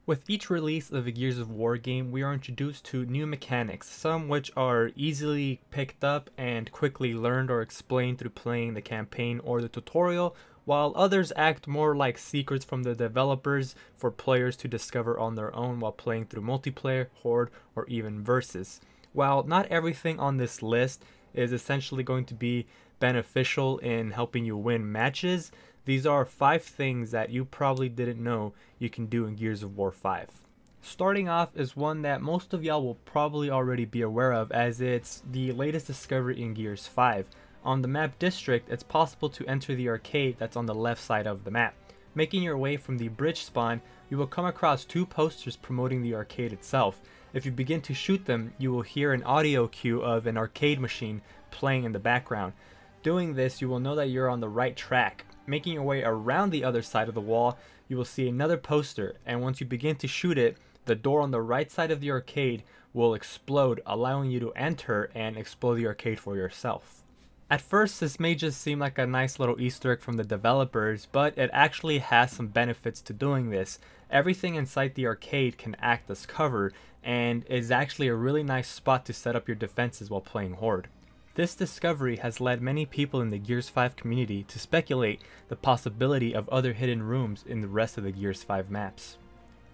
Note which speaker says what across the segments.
Speaker 1: With each release of a Gears of War game, we are introduced to new mechanics, some which are easily picked up and quickly learned or explained through playing the campaign or the tutorial, while others act more like secrets from the developers for players to discover on their own while playing through multiplayer, Horde, or even Versus. While not everything on this list is essentially going to be beneficial in helping you win matches, these are 5 things that you probably didn't know you can do in Gears of War 5. Starting off is one that most of y'all will probably already be aware of, as it's the latest discovery in Gears 5. On the map District, it's possible to enter the arcade that's on the left side of the map. Making your way from the bridge spawn, you will come across 2 posters promoting the arcade itself. If you begin to shoot them, you will hear an audio cue of an arcade machine playing in the background. Doing this, you will know that you're on the right track. Making your way around the other side of the wall, you will see another poster, and once you begin to shoot it, the door on the right side of the arcade will explode, allowing you to enter and explode the arcade for yourself. At first, this may just seem like a nice little Easter egg from the developers, but it actually has some benefits to doing this. Everything inside the arcade can act as cover, and is actually a really nice spot to set up your defenses while playing Horde. This discovery has led many people in the Gears 5 community to speculate the possibility of other hidden rooms in the rest of the Gears 5 maps.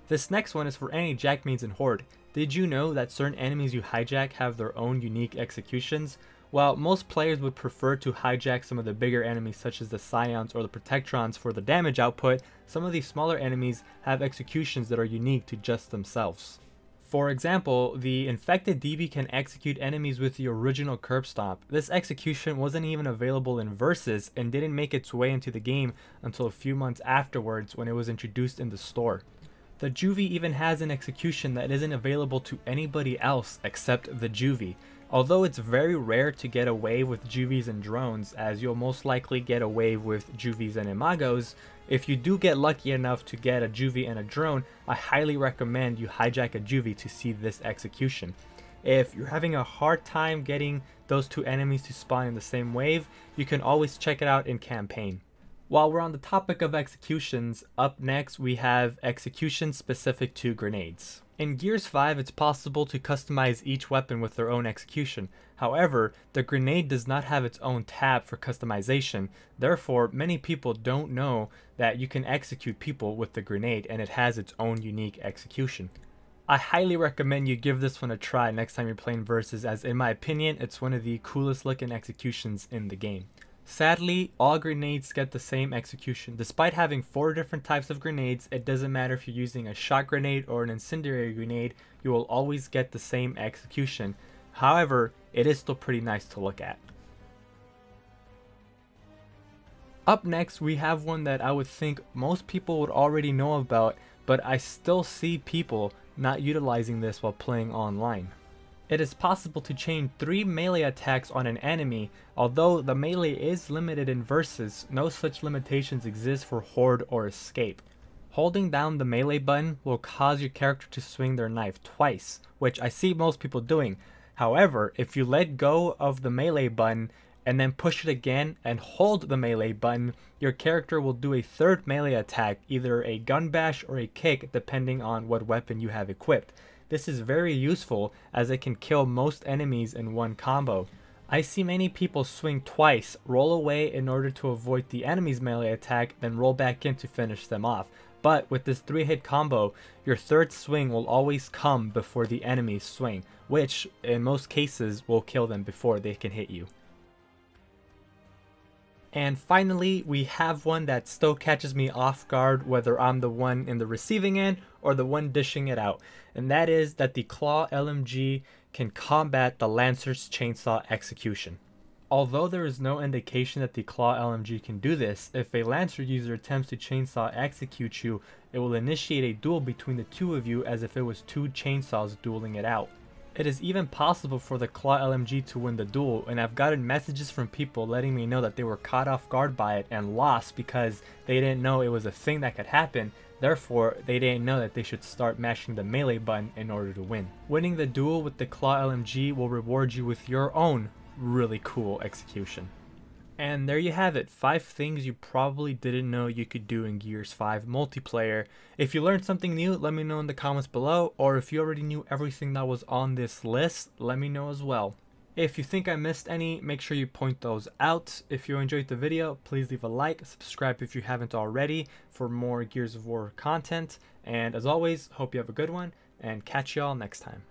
Speaker 1: This next one is for any jackmains in Horde. Did you know that certain enemies you hijack have their own unique executions? While most players would prefer to hijack some of the bigger enemies such as the Scions or the Protectrons for the damage output, some of these smaller enemies have executions that are unique to just themselves. For example, the infected DB can execute enemies with the original curb stomp. This execution wasn't even available in Versus and didn't make its way into the game until a few months afterwards when it was introduced in the store. The Juvie even has an execution that isn't available to anybody else except the Juvie. Although it's very rare to get away with Juvies and drones, as you'll most likely get away with Juvies and Imagos, if you do get lucky enough to get a Juvie and a drone, I highly recommend you hijack a Juvie to see this execution. If you're having a hard time getting those 2 enemies to spawn in the same wave, you can always check it out in campaign. While we're on the topic of executions, up next we have executions specific to grenades. In Gears 5, it's possible to customize each weapon with their own execution. However, the grenade does not have its own tab for customization. Therefore, many people don't know that you can execute people with the grenade and it has its own unique execution. I highly recommend you give this one a try next time you're playing Versus, as in my opinion, it's one of the coolest looking executions in the game. Sadly, all grenades get the same execution. Despite having 4 different types of grenades, it doesn't matter if you're using a shot grenade or an incendiary grenade, you will always get the same execution. However, it is still pretty nice to look at. Up next, we have one that I would think most people would already know about, but I still see people not utilizing this while playing online. It is possible to chain 3 melee attacks on an enemy. Although the melee is limited in Versus, no such limitations exist for Horde or Escape. Holding down the melee button will cause your character to swing their knife twice, which I see most people doing. However, if you let go of the melee button and then push it again and hold the melee button, your character will do a 3rd melee attack, either a gun bash or a kick depending on what weapon you have equipped. This is very useful as it can kill most enemies in one combo. I see many people swing twice, roll away in order to avoid the enemy's melee attack, then roll back in to finish them off. But with this 3-hit combo, your 3rd swing will always come before the enemy's swing, which in most cases will kill them before they can hit you. And finally, we have one that still catches me off guard whether I'm the one in the receiving end or the one dishing it out. And that is that the Claw LMG can combat the Lancer's chainsaw execution. Although there is no indication that the Claw LMG can do this, if a Lancer user attempts to chainsaw execute you, it will initiate a duel between the 2 of you as if it was 2 chainsaws dueling it out. It is even possible for the Claw LMG to win the duel, and I've gotten messages from people letting me know that they were caught off guard by it and lost because they didn't know it was a thing that could happen. Therefore, they didn't know that they should start mashing the melee button in order to win. Winning the duel with the Claw LMG will reward you with your own really cool execution. And there you have it, 5 things you probably didn't know you could do in Gears 5 multiplayer. If you learned something new, let me know in the comments below, or if you already knew everything that was on this list, let me know as well. If you think I missed any, make sure you point those out. If you enjoyed the video, please leave a like, subscribe if you haven't already for more Gears of War content, and as always, hope you have a good one, and catch y'all next time.